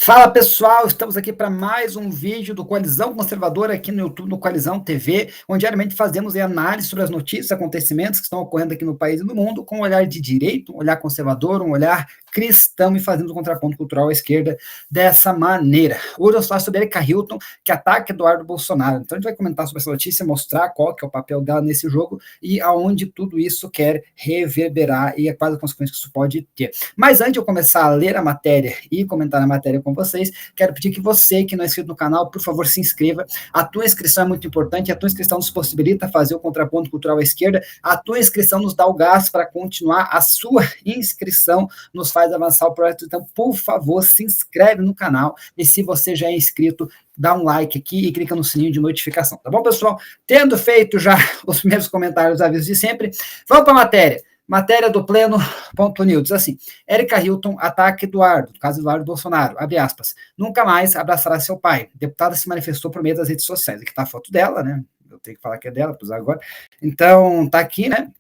Fala pessoal, estamos aqui para mais um vídeo do Coalizão Conservadora aqui no YouTube, no Coalizão TV, onde diariamente fazemos análise sobre as notícias, acontecimentos que estão ocorrendo aqui no país e no mundo, com um olhar de direito, um olhar conservador, um olhar cristão e fazendo um contraponto cultural à esquerda dessa maneira. Hoje vamos falar sobre Erika Hilton, que ataca Eduardo Bolsonaro. Então a gente vai comentar sobre essa notícia, mostrar qual que é o papel dela nesse jogo e aonde tudo isso quer reverberar e quais as consequências que isso pode ter. Mas antes de eu começar a ler a matéria e comentar a matéria com vocês, quero pedir que você que não é inscrito no canal, por favor, se inscreva. A tua inscrição é muito importante, a tua inscrição nos possibilita fazer o contraponto cultural à esquerda, a tua inscrição nos dá o gás para continuar, a sua inscrição nos faz avançar o projeto. Então, por favor, se inscreve no canal e se você já é inscrito, dá um like aqui e clica no sininho de notificação, tá bom, pessoal? Tendo feito já os primeiros comentários, avisos de sempre, vamos para a matéria. Matéria do Pleno.news, diz assim: Erika Hilton ataca Eduardo, no caso Eduardo Bolsonaro, abre aspas, nunca mais abraçará seu pai. Deputada se manifestou por meio das redes sociais. Aqui está a foto dela, né? Eu tenho que falar que é dela, para usar agora. Então, tá aqui, né?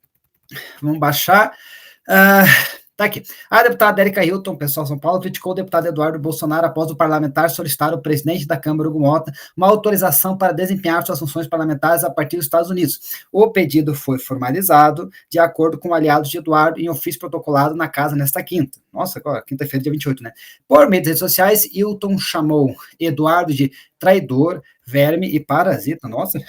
Vamos baixar. Tá aqui. A deputada Erika Hilton, pessoal de São Paulo, criticou o deputado Eduardo Bolsonaro após o parlamentar solicitar ao presidente da Câmara, Hugo Mota, uma autorização para desempenhar suas funções parlamentares a partir dos Estados Unidos. O pedido foi formalizado de acordo com aliados de Eduardo em ofício protocolado na casa nesta quinta. Nossa, agora, quinta-feira, dia 28, né? Por meio das redes sociais, Hilton chamou Eduardo de traidor, verme e parasita. Nossa,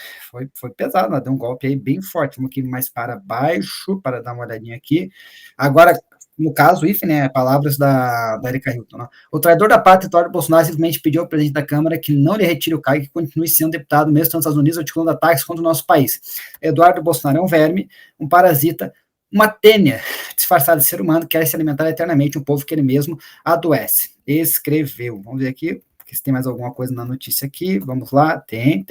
foi pesado, né? Deu um golpe aí bem forte. Vamos aqui mais para baixo, para dar uma olhadinha aqui. Agora, no caso, IF, né, palavras da Erika Hilton. Né? O traidor da pátria, Eduardo Bolsonaro, simplesmente pediu ao presidente da Câmara que não lhe retire o cargo e que continue sendo deputado, mesmo nos Estados Unidos, articulando ataques contra o nosso país. Eduardo Bolsonaro é um verme, um parasita, uma tênia disfarçada de ser humano, que quer se alimentar eternamente um povo que ele mesmo adoece. Escreveu. Vamos ver aqui, se tem mais alguma coisa na notícia aqui. Vamos lá. Tem.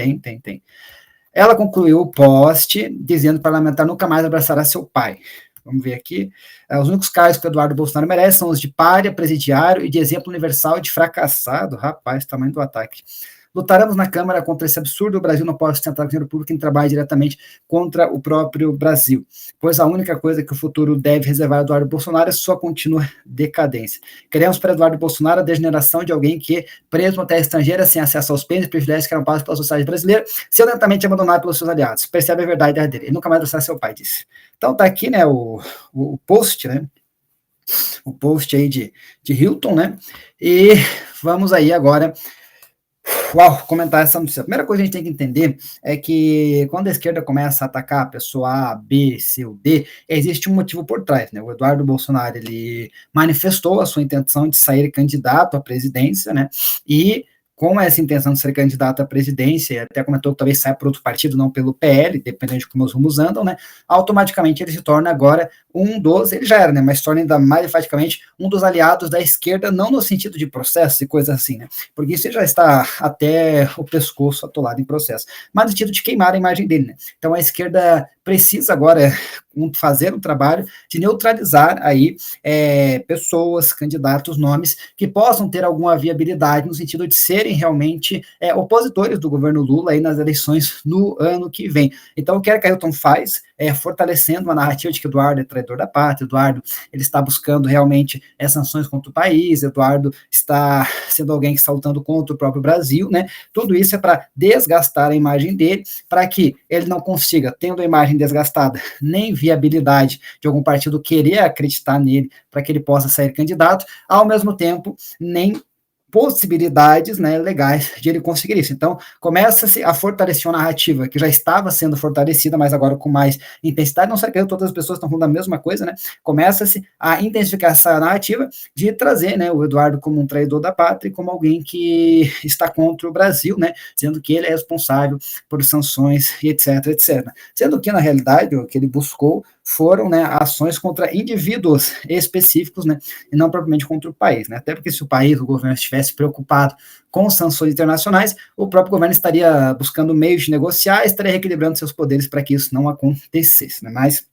Ela concluiu o post dizendo que o parlamentar nunca mais abraçará seu pai. Vamos ver aqui. Os únicos cargos que o Eduardo Bolsonaro merece são os de pária, presidiário e de exemplo universal de fracassado. Rapaz, tamanho do ataque. Lutaremos na Câmara contra esse absurdo. O Brasil não pode sustentar o dinheiro público em trabalho diretamente contra o próprio Brasil, pois a única coisa que o futuro deve reservar a Eduardo Bolsonaro é sua contínua decadência. Queremos para Eduardo Bolsonaro a degeneração de alguém que, preso na terra estrangeira, sem acesso aos bens e privilégios que eram pagos pela sociedade brasileira, sendo lentamente abandonado pelos seus aliados. Percebe a verdade dele. Ele nunca mais vai ser seu pai, disse. Então tá aqui, né, o post, né? O post aí de Hilton, né? E vamos aí agora comentar essa notícia. A primeira coisa que a gente tem que entender é que quando a esquerda começa a atacar a pessoa A, B, C ou D, existe um motivo por trás, né? O Eduardo Bolsonaro, ele manifestou a sua intenção de sair candidato à presidência, né? E com essa intenção de ser candidato à presidência, até comentou que talvez saia por outro partido, não pelo PL, dependendo de como os rumos andam, né? Automaticamente ele se torna agora ele já era, né? Mas se torna ainda mais enfaticamente um dos aliados da esquerda, não no sentido de processo e coisas assim, né? Porque isso já está até o pescoço atolado em processo, mas no sentido de queimar a imagem dele, né? Então a esquerda precisa agora fazer um trabalho de neutralizar aí pessoas, candidatos, nomes que possam ter alguma viabilidade no sentido de serem realmente opositores do governo Lula aí nas eleições no ano que vem. Então, o que a Erika Hilton faz fortalecendo a narrativa de que Eduardo é traidor da pátria, Eduardo ele está buscando realmente sanções contra o país, Eduardo está sendo alguém que está lutando contra o próprio Brasil, né? Tudo isso é para desgastar a imagem dele, para que ele não consiga, tendo a imagem desgastada, nem viabilidade de algum partido querer acreditar nele para que ele possa sair candidato, ao mesmo tempo, nem possibilidades, né, legais de ele conseguir isso. Então, começa-se a fortalecer uma narrativa que já estava sendo fortalecida, mas agora com mais intensidade, não sei que todas as pessoas estão falando a mesma coisa, né? Começa-se a intensificar essa narrativa de trazer, né, o Eduardo como um traidor da pátria, como alguém que está contra o Brasil, né, dizendo que ele é responsável por sanções e etc. Sendo que, na realidade, o que ele buscou foram, né, ações contra indivíduos específicos, né, e não propriamente contra o país, né, até porque se o país, o governo estivesse preocupado com sanções internacionais, o próprio governo estaria buscando meios de negociar, estaria reequilibrando seus poderes para que isso não acontecesse, né, mas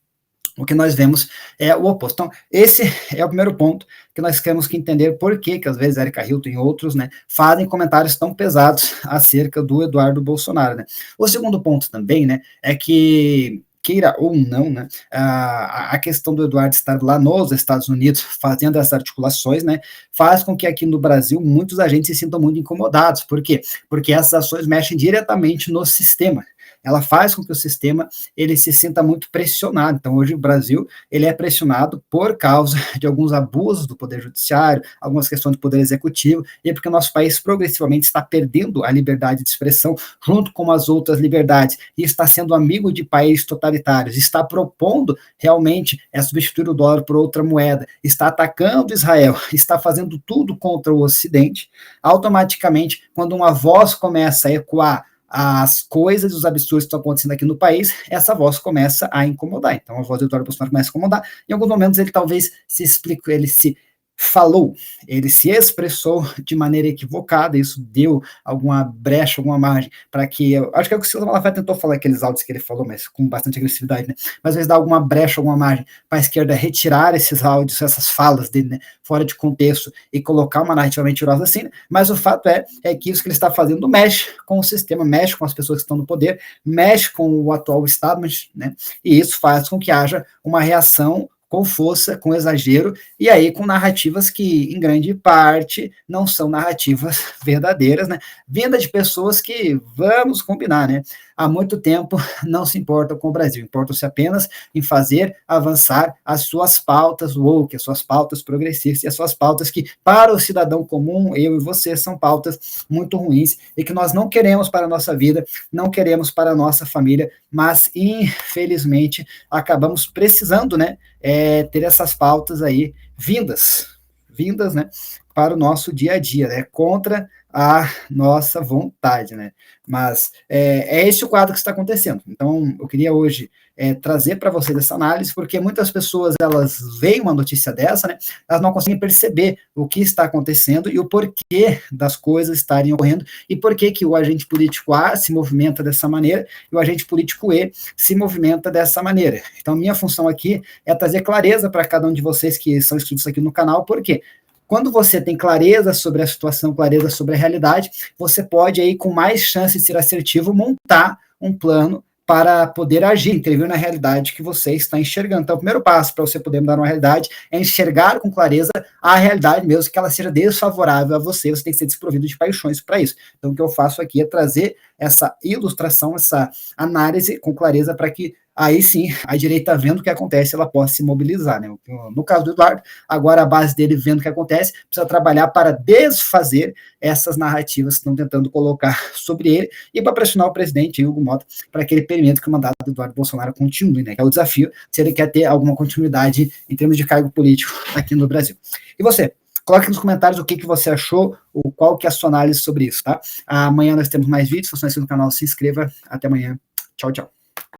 o que nós vemos é o oposto. Então, esse é o primeiro ponto que nós temos que entender por que às vezes Erika Hilton e outros, né, fazem comentários tão pesados acerca do Eduardo Bolsonaro, né. O segundo ponto também, né, é que queira ou não, né, a questão do Eduardo estar lá nos Estados Unidos fazendo essas articulações, né, faz com que aqui no Brasil muitos agentes se sintam muito incomodados. Por quê? Porque essas ações mexem diretamente no sistema. Ela faz com que o sistema ele se sinta muito pressionado. Então, hoje o Brasil ele é pressionado por causa de alguns abusos do poder judiciário, algumas questões do poder executivo, e porque o nosso país progressivamente está perdendo a liberdade de expressão junto com as outras liberdades, e está sendo amigo de países totalitários, está propondo realmente substituir o dólar por outra moeda, está atacando Israel, está fazendo tudo contra o Ocidente. Automaticamente, quando uma voz começa a ecoar as coisas, os absurdos que estão acontecendo aqui no país, essa voz começa a incomodar. Então, a voz do Eduardo Bolsonaro começa a incomodar. Em alguns momentos, ele talvez se explique, ele se falou, ele se expressou de maneira equivocada, isso deu alguma brecha, alguma margem para que, acho que é o que o Silvio Malafaia tentou falar, aqueles áudios que ele falou, mas com bastante agressividade, né? Mas às vezes dá alguma brecha, alguma margem para a esquerda retirar esses áudios, essas falas dele, né, fora de contexto e colocar uma narrativa mentirosa assim, né? Mas o fato é que isso que ele está fazendo mexe com o sistema, mexe com as pessoas que estão no poder, mexe com o atual establishment, né? E isso faz com que haja uma reação com força, com exagero, e aí com narrativas que, em grande parte, não são narrativas verdadeiras, né? Vinda de pessoas que, vamos combinar, né? Há muito tempo não se importam com o Brasil, importam-se apenas em fazer avançar as suas pautas woke, as suas pautas progressistas, e as suas pautas que, para o cidadão comum, eu e você, são pautas muito ruins, e que nós não queremos para a nossa vida, não queremos para a nossa família, mas, infelizmente, acabamos precisando, né, ter essas pautas aí vindas, né, para o nosso dia a dia, né, contra a nossa vontade, né, mas é esse o quadro que está acontecendo. Então, eu queria hoje trazer para vocês essa análise, porque muitas pessoas, elas veem uma notícia dessa, né, elas não conseguem perceber o que está acontecendo e o porquê das coisas estarem ocorrendo, e por que o agente político A se movimenta dessa maneira e o agente político E se movimenta dessa maneira. Então, minha função aqui é trazer clareza para cada um de vocês que são inscritos aqui no canal, porque quando você tem clareza sobre a situação, clareza sobre a realidade, você pode aí, com mais chance de ser assertivo, montar um plano para poder agir, intervir na realidade que você está enxergando. Então, o primeiro passo para você poder mudar uma realidade é enxergar com clareza a realidade, mesmo que ela seja desfavorável a você, você tem que ser desprovido de paixões para isso. Então, o que eu faço aqui é trazer essa ilustração, essa análise com clareza para que aí sim, a direita vendo o que acontece, ela possa se mobilizar, né? No caso do Eduardo, agora a base dele vendo o que acontece, precisa trabalhar para desfazer essas narrativas que estão tentando colocar sobre ele e para pressionar o presidente Hugo Mota para que ele permita que o mandato do Eduardo Bolsonaro continue, né? Que é o desafio, se ele quer ter alguma continuidade em termos de cargo político aqui no Brasil. E você? Coloque nos comentários o que você achou, ou qual que é a sua análise sobre isso, tá? Amanhã nós temos mais vídeos, se você não é inscrito no canal, se inscreva. Até amanhã. Tchau, tchau.